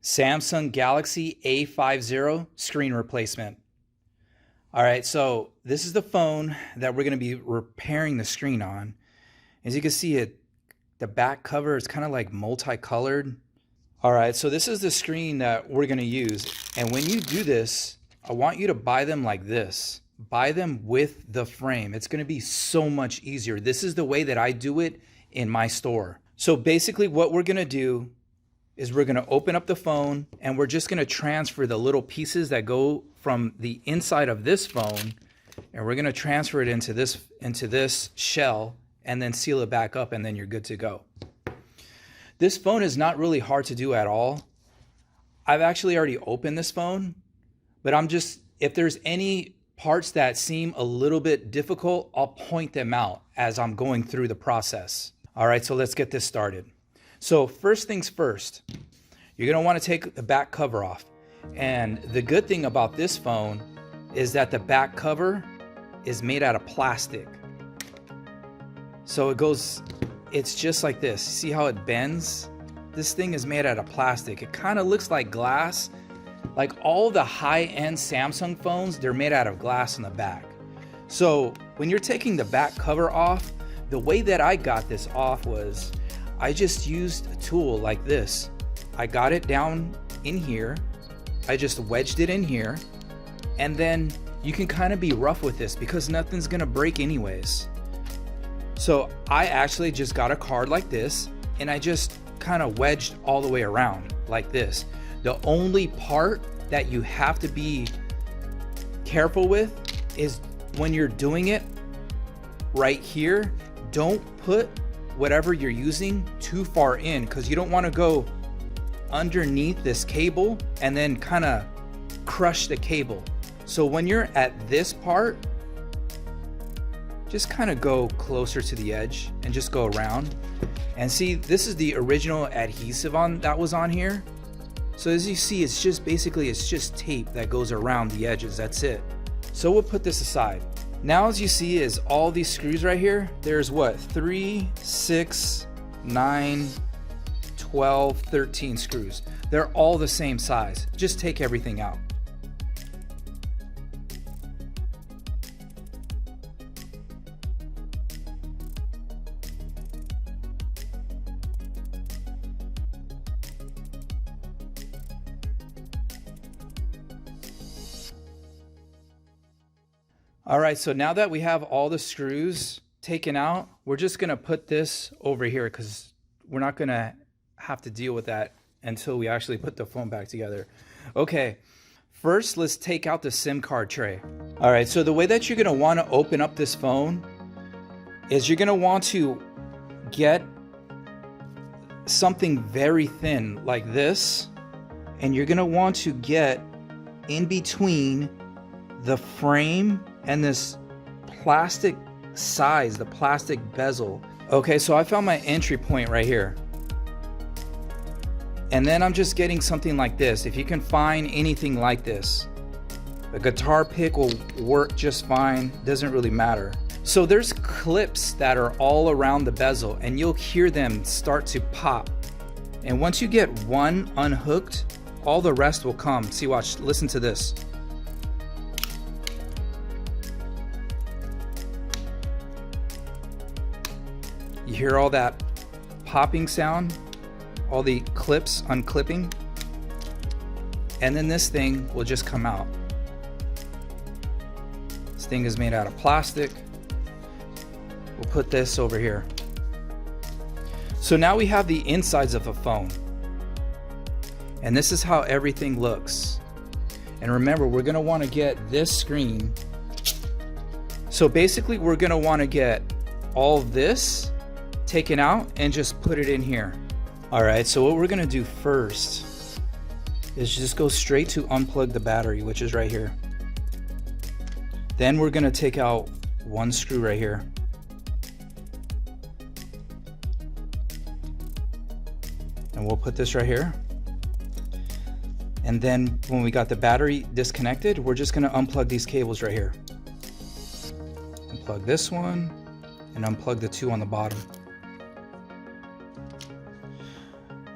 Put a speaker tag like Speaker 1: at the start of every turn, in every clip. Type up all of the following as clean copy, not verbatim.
Speaker 1: Samsung Galaxy A50 screen replacement. All right, so this is the phone that we're going to be repairing the screen on. As you can see, the back cover is kind of like multicolored. All right, so this is the screen that we're going to use. And when you do this, I want you to buy them like this. Buy them with the frame. It's going to be so much easier. This is the way that I do it in my store. So basically what we're going to do is we're going to open up the phone and we're just going to transfer the little pieces that go from the inside of this phone, and we're going to transfer it into this shell and then seal it back up, and then you're good to go. This phone is not really hard to do at all. I've actually already opened this phone, but if there's any parts that seem a little bit difficult, I'll point them out as I'm going through the process. All right, so let's get this started. So first things first, you're going to want to take the back cover off. And the good thing about this phone is that the back cover is made out of plastic. So it's just like this. See how it bends? This thing is made out of plastic. It kind of looks like glass. Like all the high-end Samsung phones, they're made out of glass in the back. So when you're taking the back cover off, the way that I got this off was I just used a tool like this. I got it down in here. I just wedged it in here. And then you can kind of be rough with this because nothing's gonna break anyways. So I actually just got a card like this and I just kind of wedged all the way around like this. The only part that you have to be careful with is when you're doing it right here, don't put whatever you're using too far in, because you don't want to go underneath this cable and then kind of crush the cable. So when you're at this part, just kind of go closer to the edge and just go around. And see, this is the original adhesive that was on here. So as you see, it's just tape that goes around the edges. That's it. So we'll put this aside. Now, as you see, is all these screws right here. There's what, 3, 6, 9, 12, 13 screws. They're all the same size. Just take everything out. All right, so now that we have all the screws taken out, we're just gonna put this over here because we're not gonna have to deal with that until we actually put the phone back together. Okay, first let's take out the SIM card tray. All right, so the way that you're gonna wanna open up this phone is you're gonna want to get something very thin like this, and you're gonna want to get in between the frame and this plastic size, the plastic bezel. Okay, so I found my entry point right here. And then I'm just getting something like this. If you can find anything like this, a guitar pick will work just fine, doesn't really matter. So there's clips that are all around the bezel and you'll hear them start to pop. And once you get one unhooked, all the rest will come. See, watch, listen to this. You hear all that popping sound, all the clips unclipping, and then this thing will just come out. This thing is made out of plastic. We'll put this over here. So now we have the insides of a phone. And this is how everything looks. And remember, we're gonna wanna get this screen. So basically, we're gonna wanna get all this taken out and just put it in here. All right, so what we're gonna do first is just go straight to unplug the battery, which is right here. Then we're gonna take out one screw right here. And we'll put this right here. And then when we got the battery disconnected, we're just gonna unplug these cables right here. Unplug this one and unplug the two on the bottom.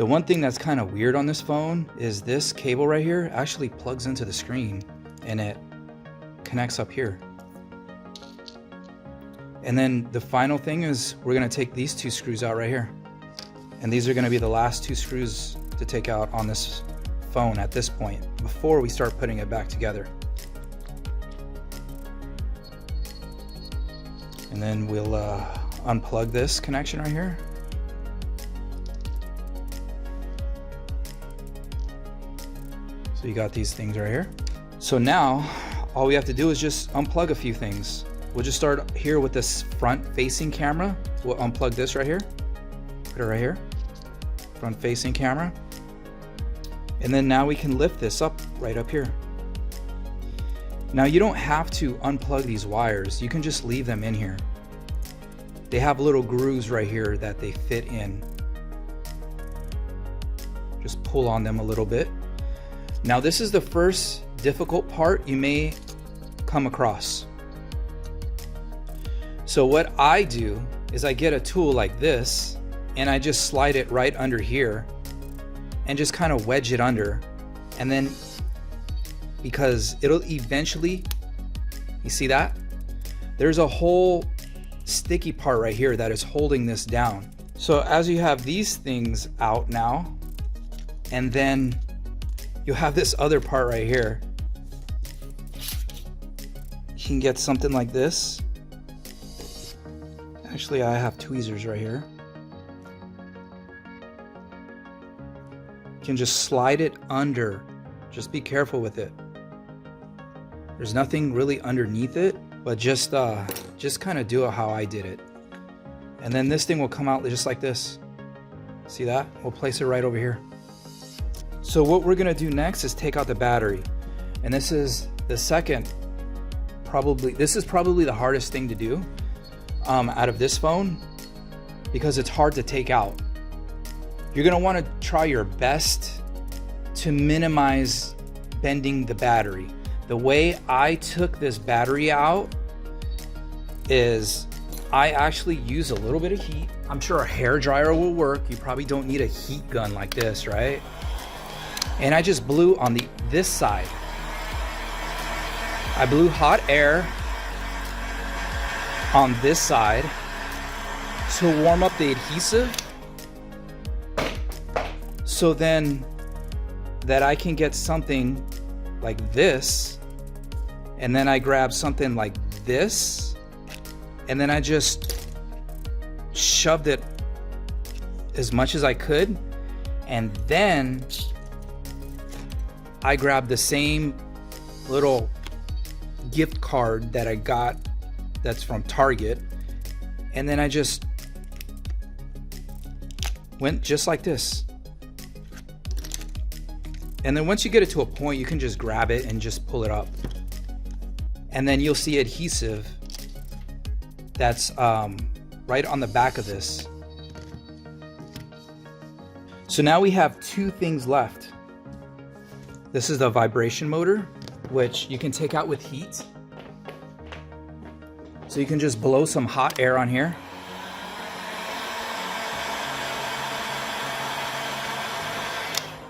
Speaker 1: The one thing that's kind of weird on this phone is this cable right here actually plugs into the screen and it connects up here. And then the final thing is we're going to take these two screws out right here. And these are going to be the last two screws to take out on this phone at this point before we start putting it back together. And then we'll unplug this connection right here. So you got these things right here. So now all we have to do is just unplug a few things. We'll just start here with this front facing camera. We'll unplug this right here. Put it right here. Front facing camera. And then now we can lift this up right up here. Now you don't have to unplug these wires. You can just leave them in here. They have little grooves right here that they fit in. Just pull on them a little bit. Now this is the first difficult part you may come across. So what I do is I get a tool like this and I just slide it right under here and just kind of wedge it under. And then because it'll eventually, you see that? There's a whole sticky part right here that is holding this down. So as you have these things out now, and then you'll have this other part right here. You can get something like this. Actually, I have tweezers right here. You can just slide it under. Just be careful with it. There's nothing really underneath it, but just kind of do it how I did it. And then this thing will come out just like this. See that? We'll place it right over here. So what we're gonna do next is take out the battery. And this is the second, this is probably the hardest thing to do out of this phone because it's hard to take out. You're gonna wanna try your best to minimize bending the battery. The way I took this battery out is I actually use a little bit of heat. I'm sure a hair dryer will work. You probably don't need a heat gun like this, right? And I just blew on this side. I blew hot air on this side to warm up the adhesive so then that I can get something like this, and then I grab something like this, and then I just shoved it as much as I could, and then I grabbed the same little gift card that I got that's from Target, and then I just went just like this. And then once you get it to a point, you can just grab it and just pull it up. And then you'll see adhesive that's right on the back of this. So now we have two things left. This is the vibration motor, which you can take out with heat. So you can just blow some hot air on here.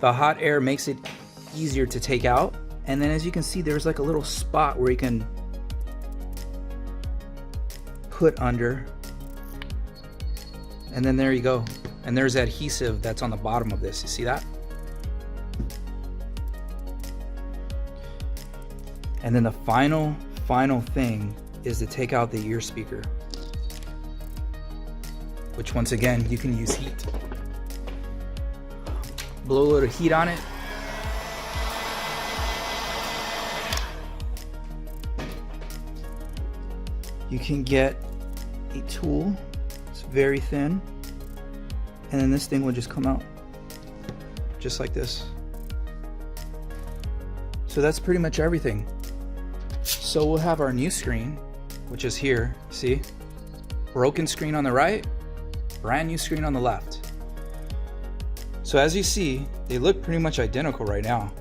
Speaker 1: The hot air makes it easier to take out. And then as you can see, there's like a little spot where you can put under. And then there you go. And there's adhesive that's on the bottom of this. You see that? And then the final thing is to take out the ear speaker, which once again, you can use heat. Blow a little heat on it. You can get a tool. It's very thin. And then this thing will just come out. Just like this. So that's pretty much everything. So we'll have our new screen, which is here. See? Broken screen on the right, brand new screen on the left. So as you see, they look pretty much identical right now.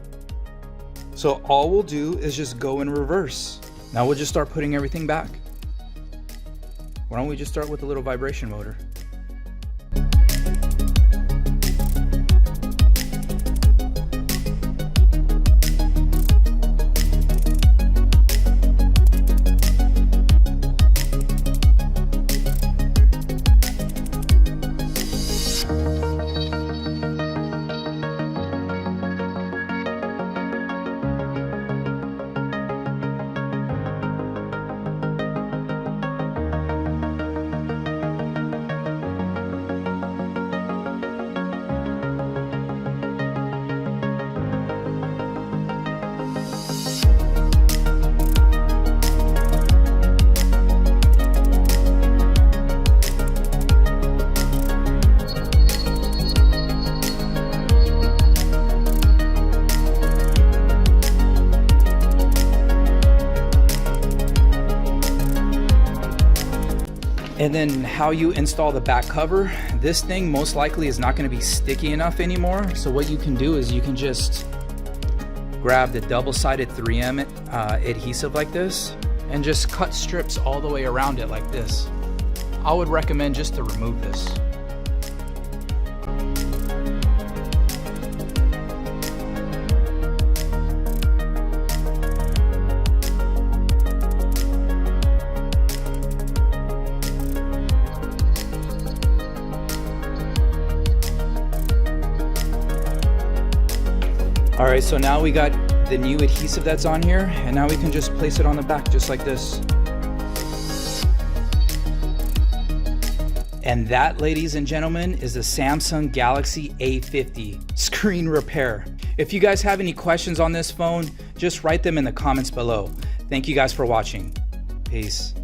Speaker 1: So all we'll do is just go in reverse. Now we'll just start putting everything back. Why don't we just start with a little vibration motor? And then how you install the back cover. This thing most likely is not going to be sticky enough anymore. So what you can do is you can just grab the double-sided 3M adhesive like this and just cut strips all the way around it like this. I would recommend just to remove this. All right, so now we got the new adhesive that's on here, and now we can just place it on the back just like this. And that, ladies and gentlemen, is the Samsung Galaxy A50 screen repair. If you guys have any questions on this phone, just write them in the comments below. Thank you guys for watching. Peace.